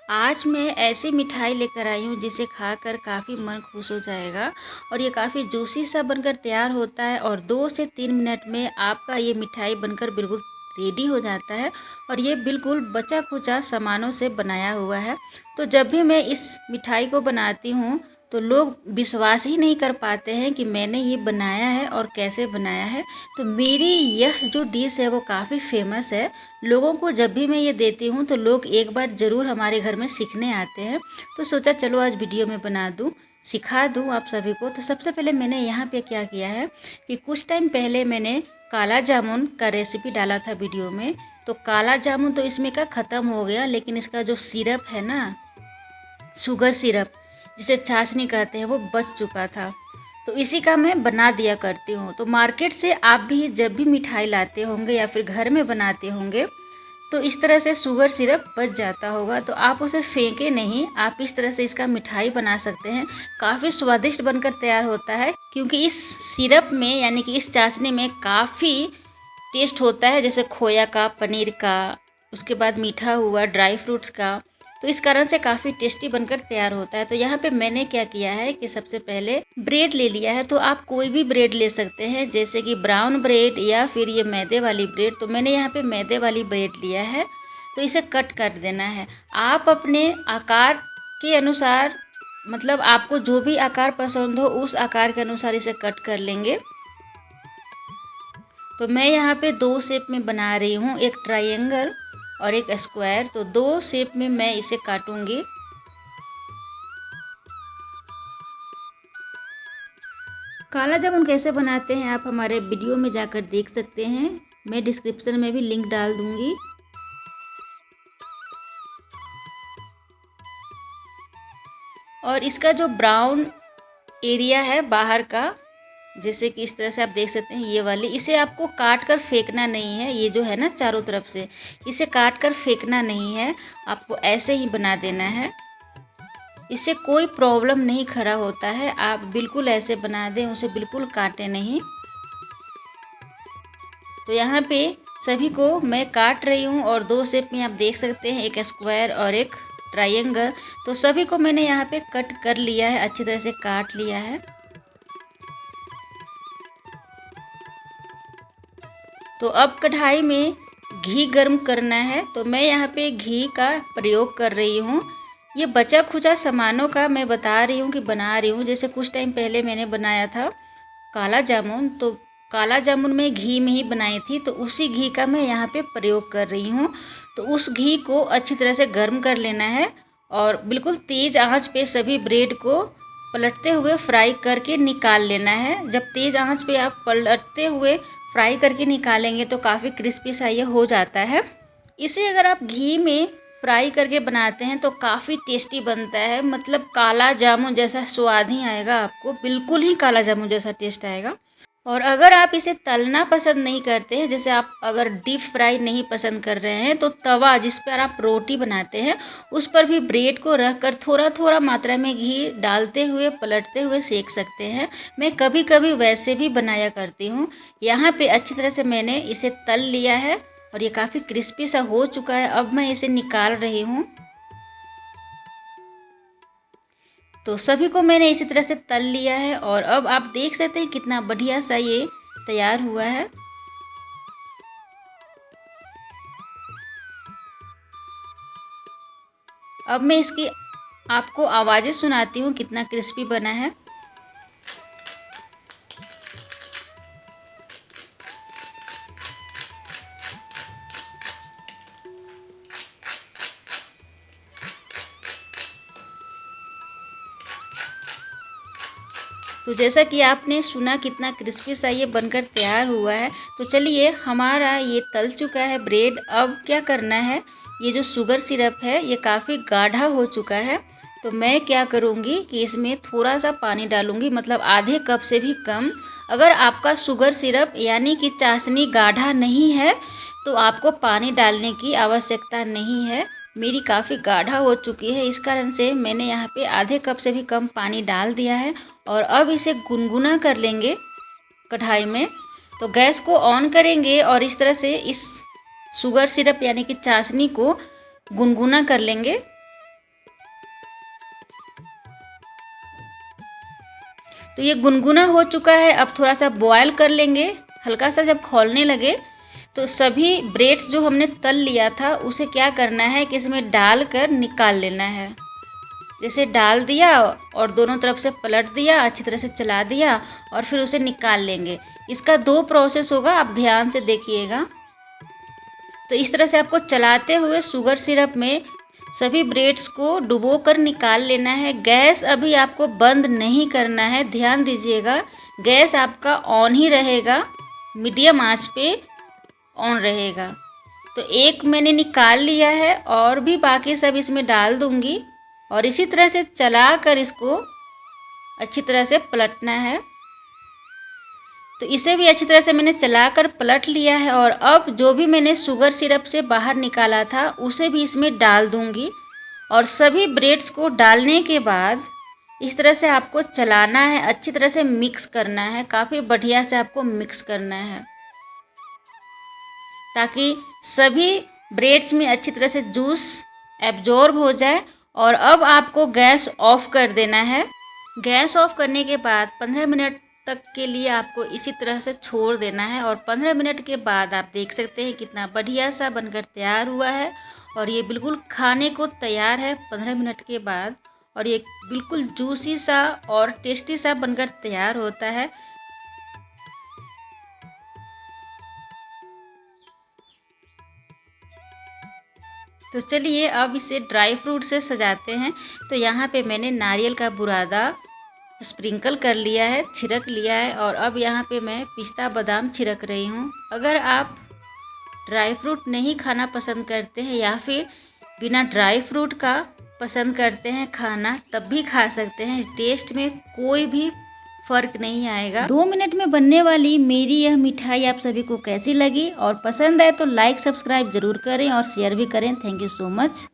आज मैं ऐसी मिठाई लेकर आई हूँ जिसे खाकर काफ़ी मन खुश हो जाएगा। और ये काफ़ी जूसी सा बनकर तैयार होता है और 2 से 3 मिनट में आपका ये मिठाई बनकर बिल्कुल रेडी हो जाता है। और ये बिल्कुल बचा खुचा सामानों से बनाया हुआ है। तो जब भी मैं इस मिठाई को बनाती हूँ तो लोग विश्वास ही नहीं कर पाते हैं कि मैंने ये बनाया है और कैसे बनाया है। तो मेरी यह जो डिश है वो काफ़ी फेमस है। लोगों को जब भी मैं ये देती हूँ तो लोग एक बार ज़रूर हमारे घर में सीखने आते हैं। तो सोचा चलो आज वीडियो में बना दूँ, सिखा दूँ आप सभी को। तो सबसे पहले मैंने यहाँ पे क्या किया है कि कुछ टाइम पहले मैंने काला जामुन का रेसिपी डाला था वीडियो में। तो काला जामुन तो इसमें का ख़त्म हो गया, लेकिन इसका जो सिरप है ना, शुगर सिरप जिसे चाशनी कहते हैं, वो बच चुका था। तो इसी का मैं बना दिया करती हूँ। तो मार्केट से आप भी जब भी मिठाई लाते होंगे या फिर घर में बनाते होंगे तो इस तरह से शुगर सिरप बच जाता होगा। तो आप उसे फेंके नहीं, आप इस तरह से इसका मिठाई बना सकते हैं। काफ़ी स्वादिष्ट बनकर तैयार होता है, क्योंकि इस सिरप में यानी कि इस चाशनी में काफ़ी टेस्ट होता है, जैसे खोया का, पनीर का, उसके बाद मीठा हुआ, ड्राई फ्रूट्स का। तो इस कारण से काफ़ी टेस्टी बनकर तैयार होता है। तो यहाँ पे मैंने क्या किया है कि सबसे पहले ब्रेड ले लिया है। तो आप कोई भी ब्रेड ले सकते हैं, जैसे कि ब्राउन ब्रेड या फिर ये मैदे वाली ब्रेड। तो मैंने यहाँ पे मैदे वाली ब्रेड लिया है। तो इसे कट कर देना है। आप अपने आकार के अनुसार, मतलब आपको जो भी आकार पसंद हो उस आकार के अनुसार इसे कट कर लेंगे। तो मैं यहाँ पे 2 शेप में बना रही हूँ, एक ट्रायंगल और एक स्क्वायर। तो 2 शेप में मैं इसे काटूंगी। काला जामुन कैसे बनाते हैं आप हमारे वीडियो में जाकर देख सकते हैं, मैं डिस्क्रिप्शन में भी लिंक डाल दूंगी। और इसका जो ब्राउन एरिया है बाहर का, जैसे कि इस तरह से आप देख सकते हैं, ये वाली, इसे आपको काट कर फेंकना नहीं है। ये जो है ना चारों तरफ से, इसे काट कर फेंकना नहीं है, आपको ऐसे ही बना देना है। इससे कोई प्रॉब्लम नहीं खड़ा होता है। आप बिल्कुल ऐसे बना दें, उसे बिल्कुल काटें नहीं। तो यहाँ पे सभी को मैं काट रही हूँ और 2 शेप में आप देख सकते हैं, एक स्क्वायर और एक ट्रायंगल। तो सभी को मैंने यहाँ पे कट कर लिया है, अच्छी तरह से काट लिया है। तो अब कढ़ाई में घी गर्म करना है। तो मैं यहाँ पे घी का प्रयोग कर रही हूँ। ये बचा खुचा सामानों का मैं बता रही हूँ कि बना रही हूँ। जैसे कुछ टाइम पहले मैंने बनाया था काला जामुन, तो काला जामुन मैं घी में ही बनाई थी, तो उसी घी का मैं यहाँ पे प्रयोग कर रही हूँ। तो उस घी को अच्छी तरह से गर्म कर लेना है और बिल्कुल तेज़ आंच पे सभी ब्रेड को पलटते हुए फ्राई करके निकाल लेना है। जब तेज़ आंच पे आप पलटते हुए फ्राई करके निकालेंगे तो काफ़ी क्रिस्पी सा ये हो जाता है। इसे अगर आप घी में फ्राई करके बनाते हैं तो काफ़ी टेस्टी बनता है, मतलब काला जामुन जैसा स्वाद ही आएगा आपको, बिल्कुल ही काला जामुन जैसा टेस्ट आएगा। और अगर आप इसे तलना पसंद नहीं करते हैं, जैसे आप अगर डीप फ्राई नहीं पसंद कर रहे हैं, तो तवा जिस पर आप रोटी बनाते हैं उस पर भी ब्रेड को रख कर थोड़ा थोड़ा मात्रा में घी डालते हुए पलटते हुए सेक सकते हैं। मैं कभी कभी वैसे भी बनाया करती हूँ। यहाँ पे अच्छी तरह से मैंने इसे तल लिया है और ये काफ़ी क्रिस्पी सा हो चुका है। अब मैं इसे निकाल रही हूँ। तो सभी को मैंने इसी तरह से तल लिया है और अब आप देख सकते हैं कितना बढ़िया सा ये तैयार हुआ है। अब मैं इसकी आपको आवाज़ें सुनाती हूँ कितना क्रिस्पी बना है। तो जैसा कि आपने सुना कितना क्रिस्पी सा ये बनकर तैयार हुआ है। तो चलिए, हमारा ये तल चुका है ब्रेड। अब क्या करना है, ये जो शुगर सिरप है ये काफ़ी गाढ़ा हो चुका है। तो मैं क्या करूँगी कि इसमें थोड़ा सा पानी डालूँगी, मतलब आधे कप से भी कम। अगर आपका शुगर सिरप यानी कि चाशनी गाढ़ा नहीं है तो आपको पानी डालने की आवश्यकता नहीं है। मेरी काफ़ी गाढ़ा हो चुकी है, इस कारण से मैंने यहाँ पे आधे कप से भी कम पानी डाल दिया है। और अब इसे गुनगुना कर लेंगे कढ़ाई में। तो गैस को ऑन करेंगे और इस तरह से इस शुगर सिरप यानी कि चाशनी को गुनगुना कर लेंगे। तो ये गुनगुना हो चुका है। अब थोड़ा सा बॉयल कर लेंगे। हल्का सा जब खौलने लगे तो सभी ब्रेड्स जो हमने तल लिया था उसे क्या करना है कि इसमें डालकर निकाल लेना है। जैसे डाल दिया और दोनों तरफ से पलट दिया, अच्छी तरह से चला दिया और फिर उसे निकाल लेंगे। इसका 2 प्रोसेस होगा, आप ध्यान से देखिएगा। तो इस तरह से आपको चलाते हुए शुगर सिरप में सभी ब्रेड्स को डुबो कर निकाल लेना है। गैस अभी आपको बंद नहीं करना है, ध्यान दीजिएगा। गैस आपका ऑन ही रहेगा, मीडियम आंच पे ऑन रहेगा। तो एक मैंने निकाल लिया है और भी बाकी सब इसमें डाल दूंगी और इसी तरह से चला कर इसको अच्छी तरह से पलटना है। तो इसे भी अच्छी तरह से मैंने चलाकर पलट लिया है और अब जो भी मैंने शुगर सिरप से बाहर निकाला था उसे भी इसमें डाल दूंगी और सभी ब्रेड्स को डालने के बाद इस तरह से आपको चलाना है, अच्छी तरह से मिक्स करना है। काफ़ी बढ़िया से आपको मिक्स करना है ताकि सभी ब्रेड्स में अच्छी तरह से जूस एब्जॉर्ब हो जाए। और अब आपको गैस ऑफ कर देना है। गैस ऑफ करने के बाद 15 मिनट तक के लिए आपको इसी तरह से छोड़ देना है और 15 मिनट के बाद आप देख सकते हैं कितना बढ़िया सा बनकर तैयार हुआ है और ये बिल्कुल खाने को तैयार है 15 मिनट के बाद। और ये बिल्कुल जूसी सा और टेस्टी सा बनकर तैयार होता है। तो चलिए अब इसे ड्राई फ्रूट से सजाते हैं। तो यहाँ पे मैंने नारियल का बुरादा स्प्रिंकल कर लिया है, छिड़क लिया है और अब यहाँ पे मैं पिस्ता बादाम छिड़क रही हूँ। अगर आप ड्राई फ्रूट नहीं खाना पसंद करते हैं या फिर बिना ड्राई फ्रूट का पसंद करते हैं खाना, तब भी खा सकते हैं। टेस्ट में कोई भी फ़र्क नहीं आएगा। 2 मिनट में बनने वाली मेरी यह मिठाई आप सभी को कैसी लगी और पसंद आए तो लाइक सब्सक्राइब ज़रूर करें और शेयर भी करें। Thank you so much.